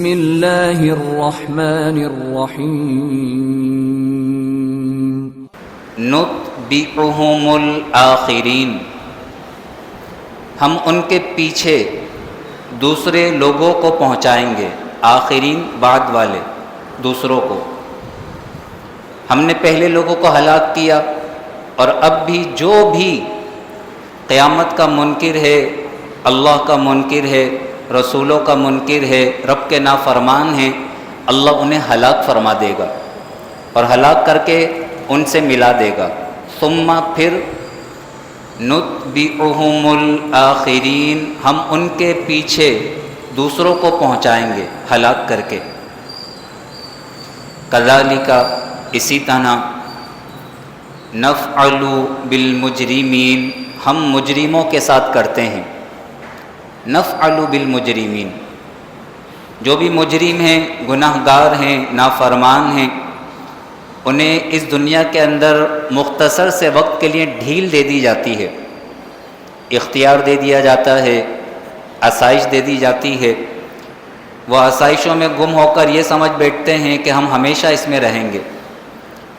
بسم اللہ الرحمن الرحیم نتبعہم الآخرین، ہم ان کے پیچھے دوسرے لوگوں کو پہنچائیں گے۔ آخرین بعد والے، دوسروں کو۔ ہم نے پہلے لوگوں کو ہلاک کیا، اور اب بھی جو بھی قیامت کا منکر ہے، اللہ کا منکر ہے، رسولوں کا منکر ہے، رب کے نافرمان ہیں، اللہ انہیں ہلاک فرما دے گا اور ہلاک کر کے ان سے ملا دے گا۔ ثم پھر نتبعہم الآخرین، ہم ان کے پیچھے دوسروں کو پہنچائیں گے ہلاک کر کے۔ کذالک، اسی طرح، نفعل بالمجرمین، ہم مجرموں کے ساتھ کرتے ہیں۔ نفعل بالمجرمین، جو بھی مجرم ہیں، گناہ گار ہیں، نافرمان ہیں، انہیں اس دنیا کے اندر مختصر سے وقت کے لیے ڈھیل دے دی جاتی ہے، اختیار دے دیا جاتا ہے، آسائش دے دی جاتی ہے۔ وہ آسائشوں میں گم ہو کر یہ سمجھ بیٹھتے ہیں کہ ہم ہمیشہ اس میں رہیں گے،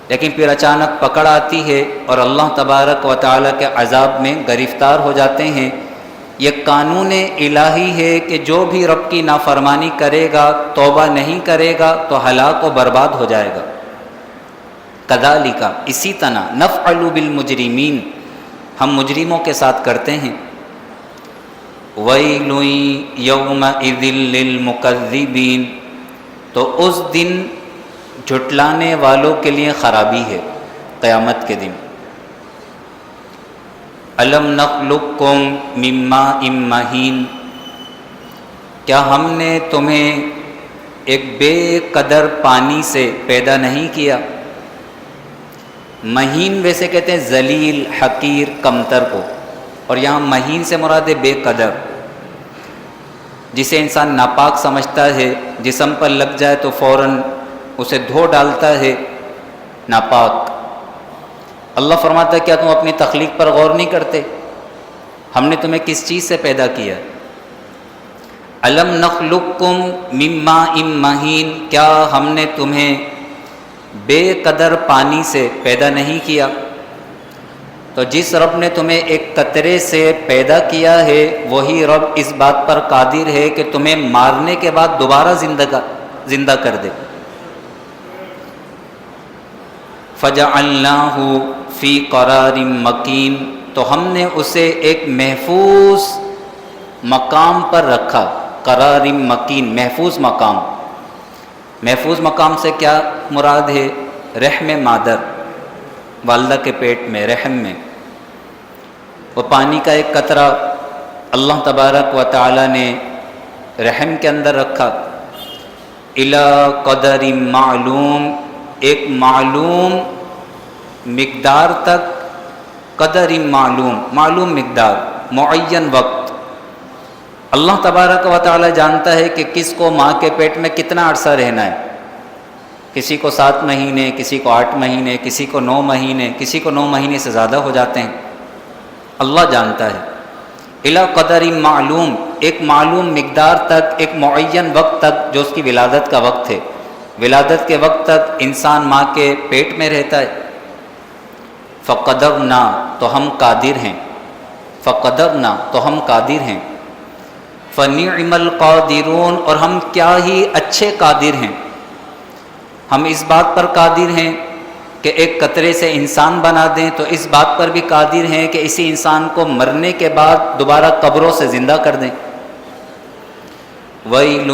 لیکن پھر اچانک پکڑ آتی ہے اور اللہ تبارک و تعالیٰ کے عذاب میں گرفتار ہو جاتے ہیں۔ یہ قانون الہی ہے کہ جو بھی رب کی نافرمانی کرے گا، توبہ نہیں کرے گا تو ہلاک و برباد ہو جائے گا۔ کذالک، اسی طرح، نفعل بالمجرمین، ہم مجرموں کے ساتھ کرتے ہیں۔ ویل یومئذ للمکذبین، تو اس دن جھٹلانے والوں کے لیے خرابی ہے، قیامت کے دن۔ الم نخلقکم من ماء مہین، کیا ہم نے تمہیں ایک بے قدر پانی سے پیدا نہیں کیا؟ مہین ویسے کہتے ہیں ذلیل، حقیر، کمتر کو، اور یہاں مہین سے مراد ہے بے قدر، جسے انسان ناپاک سمجھتا ہے، جسم پر لگ جائے تو فوراً اسے دھو ڈالتا ہے، ناپاک۔ اللہ فرماتا ہے کیا تم اپنی تخلیق پر غور نہیں کرتے؟ ہم نے تمہیں کس چیز سے پیدا کیا؟ الم نخلقکم من ماء مہین، کیا ہم نے تمہیں بے قدر پانی سے پیدا نہیں کیا؟ تو جس رب نے تمہیں ایک قطرے سے پیدا کیا ہے، وہی رب اس بات پر قادر ہے کہ تمہیں مارنے کے بعد دوبارہ زندہ کر دے۔ فَجَعَلْنَاهُ فِي قَرَارٍ مَّكِينٍ، تو ہم نے اسے ایک محفوظ مقام پر رکھا۔ قرار مکین، محفوظ مقام۔ محفوظ مقام سے کیا مراد ہے؟ رحم مادر، والدہ کے پیٹ میں، رحم میں۔ وہ پانی کا ایک قطرہ اللہ تبارک و تعالی نے رحم کے اندر رکھا۔ الی قدر معلوم، ایک معلوم مقدار تک، قدر معلوم مقدار، معین وقت۔ اللہ تبارک و تعالی جانتا ہے کہ کس کو ماں کے پیٹ میں کتنا عرصہ رہنا ہے۔ کسی کو 7 مہینے، کسی کو 8 مہینے، کسی کو 9 مہینے، کسی کو 9 مہینے سے زیادہ ہو جاتے ہیں، اللہ جانتا ہے۔ الی قدر معلوم، ایک معلوم مقدار تک، ایک معین وقت تک، جو اس کی ولادت کا وقت ہے۔ ولادت کے وقت تک انسان ماں کے پیٹ میں رہتا ہے۔ فقدرنا، تو ہم قادر ہیں۔ فقدرنا، تو ہم قادر ہیں۔ فنعم القادرون، اور ہم کیا ہی اچھے قادر ہیں۔ ہم اس بات پر قادر ہیں کہ ایک قطرے سے انسان بنا دیں، تو اس بات پر بھی قادر ہیں کہ اسی انسان کو مرنے کے بعد دوبارہ قبروں سے زندہ کر دیں۔ وَيْلٌ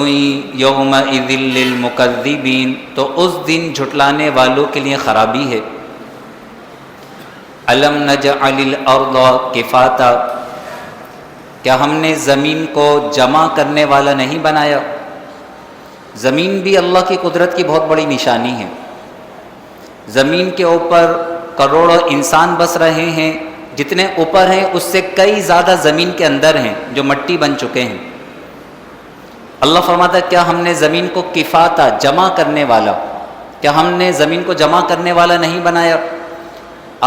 يَوْمَئِذٍ لِّلْمُكَذِّبِينَ، تو اس دن جھٹلانے والوں کے لیے خرابی ہے۔ أَلَمْ نَجْعَلِ الْأَرْضَ كِفَاتًا، کیا ہم نے زمین کو جمع کرنے والا نہیں بنایا؟ زمین بھی اللہ کی قدرت کی بہت بڑی نشانی ہے۔ زمین کے اوپر کروڑوں انسان بس رہے ہیں، جتنے اوپر ہیں اس سے کئی زیادہ زمین کے اندر ہیں جو مٹی بن چکے ہیں۔ اللہ فرماتا ہے کیا ہم نے زمین کو کفاتا، جمع کرنے والا، کیا ہم نے زمین کو جمع کرنے والا نہیں بنایا؟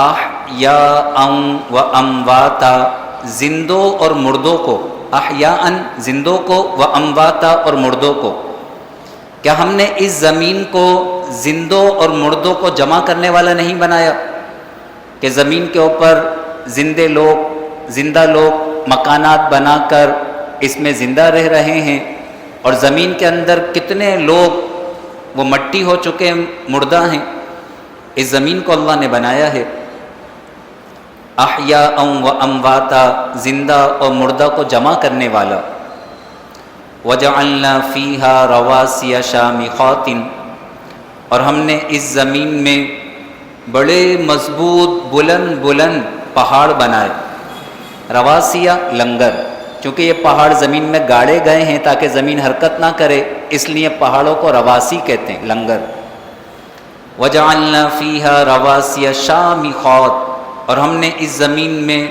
احیاء و امواتا، زندوں اور مردوں کو، احیاء زندوں کو، و امواتا اور مردوں کو۔ کیا ہم نے اس زمین کو زندوں اور مردوں کو جمع کرنے والا نہیں بنایا کہ زمین کے اوپر زندہ لوگ مکانات بنا کر اس میں زندہ رہ رہے ہیں، اور زمین کے اندر کتنے لوگ وہ مٹی ہو چکے مردہ ہیں. اس زمین کو اللہ نے بنایا ہے احیاء و امواتا، زندہ اور مردہ کو جمع کرنے والا. وجعلنا فیہا رواسی شامخات، اور ہم نے اس زمین میں بڑے مضبوط بلند پہاڑ بنائے. رواسیہ لنگر، چونکہ یہ پہاڑ زمین میں گاڑے گئے ہیں تاکہ زمین حرکت نہ کرے، اس لیے پہاڑوں کو رواسی کہتے ہیں، لنگر. وجعلنا فیہا رواسی شامخات، اور ہم نے اس زمین میں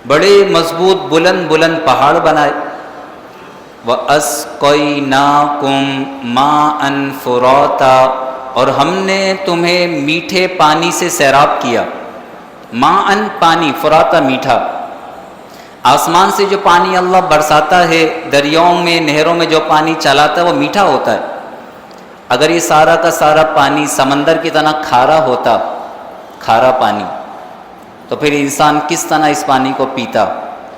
بڑے مضبوط بلند پہاڑ بنائے. وَأَسْقَيْنَاكُمْ مَاءً فُرَاتًا، اور ہم نے تمہیں میٹھے پانی سے سیراب کیا. ماءً پانی، فراتا میٹھا. آسمان سے جو پانی اللہ برساتا ہے، دریاؤں میں نہروں میں جو پانی چلاتا ہے وہ میٹھا ہوتا ہے. اگر یہ سارا کا سارا پانی سمندر کی طرح کھارا ہوتا، کھارا پانی، تو پھر انسان کس طرح اس پانی کو پیتا،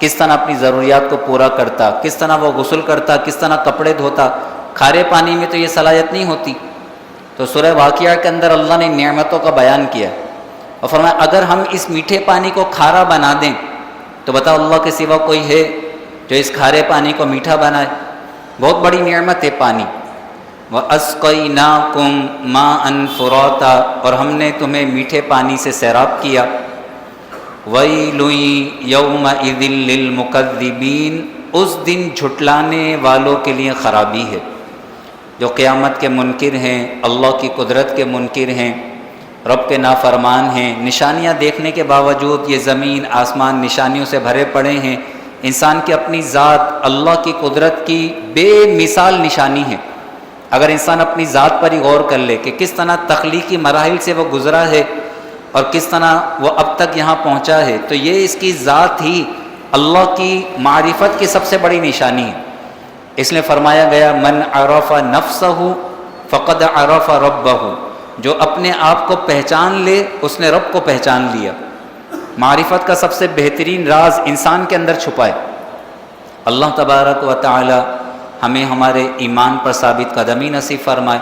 کس طرح اپنی ضروریات کو پورا کرتا، کس طرح وہ غسل کرتا، کس طرح کپڑے دھوتا. کھارے پانی میں تو یہ صلاحیت نہیں ہوتی. تو سورہ واقعہ کے اندر اللہ نے نعمتوں کا بیان کیا اور فرمایا اگر ہم اس میٹھے پانی کو کھارا بنا دیں تو بتاؤ اللہ کے سوا کوئی ہے جو اس کھارے پانی کو میٹھا بنائے؟ بہت بڑی نعمت ہے پانی. وَأَسْقَيْنَاكُمْ مَاءً فُرَاتًا، اور ہم نے تمہیں میٹھے پانی سے سیراب کیا. وَيْلٌ يَوْمَئِذٍ لِّلْمُكَذِّبِينَ، اس دن جھٹلانے والوں کے لیے خرابی ہے، جو قیامت کے منکر ہیں، اللہ کی قدرت کے منکر ہیں، رب کے نافرمان ہیں. نشانیاں دیکھنے کے باوجود یہ زمین آسمان نشانیوں سے بھرے پڑے ہیں. انسان کی اپنی ذات اللہ کی قدرت کی بے مثال نشانی ہے. اگر انسان اپنی ذات پر ہی غور کر لے کہ کس طرح تخلیقی مراحل سے وہ گزرا ہے اور کس طرح وہ اب تک یہاں پہنچا ہے، تو یہ اس کی ذات ہی اللہ کی معرفت کی سب سے بڑی نشانی ہے. اس لیے فرمایا گیا من عرف نفسہ فقد عرف ربہ، جو اپنے آپ کو پہچان لے اس نے رب کو پہچان لیا. معرفت کا سب سے بہترین راز انسان کے اندر چھپا ہے. اللہ تبارک و تعالی ہمیں ہمارے ایمان پر ثابت قدمی نصیب فرمائے.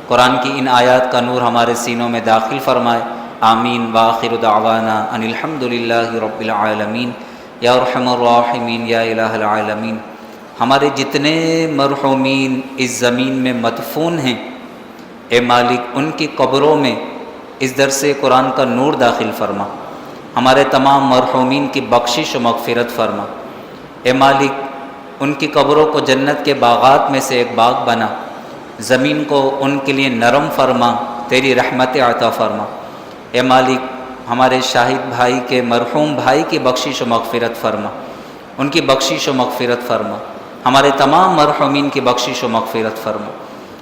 قرآن کی ان آیات کا نور ہمارے سینوں میں داخل فرمائے. آمین. وآخر دعوانا ان الحمد للہ رب العالمین. یا ارحم الراحمین یا الہ العالمین. ہمارے جتنے مرحومین اس زمین میں مدفون ہیں، اے مالک ان کی قبروں میں اس درس قرآن کا نور داخل فرما. ہمارے تمام مرحومین کی بخشش و مغفرت فرما. اے مالک ان کی قبروں کو جنت کے باغات میں سے ایک باغ بنا. زمین کو ان کے لیے نرم فرما، تیری رحمت عطا فرما. اے مالک ہمارے شاہد بھائی کے مرحوم بھائی کی بخشش و مغفرت فرما، ان کی بخشش و مغفرت فرما. ہمارے تمام مرحومین کی بخشش و مغفرت فرما.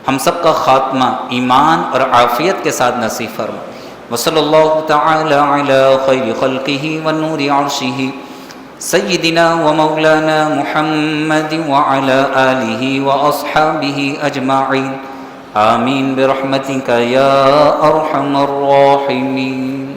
ہم سب کا خاتمہ ایمان اور عافیت کے ساتھ نصیب فرما. وصلی اللہ تعالی علی خیر خلقہ ونور عرشہ سیدنا و مولانا محمد وعلی آلہ واصحابہ اجمعین. آمین برحمتک یا ارحم الراحمین.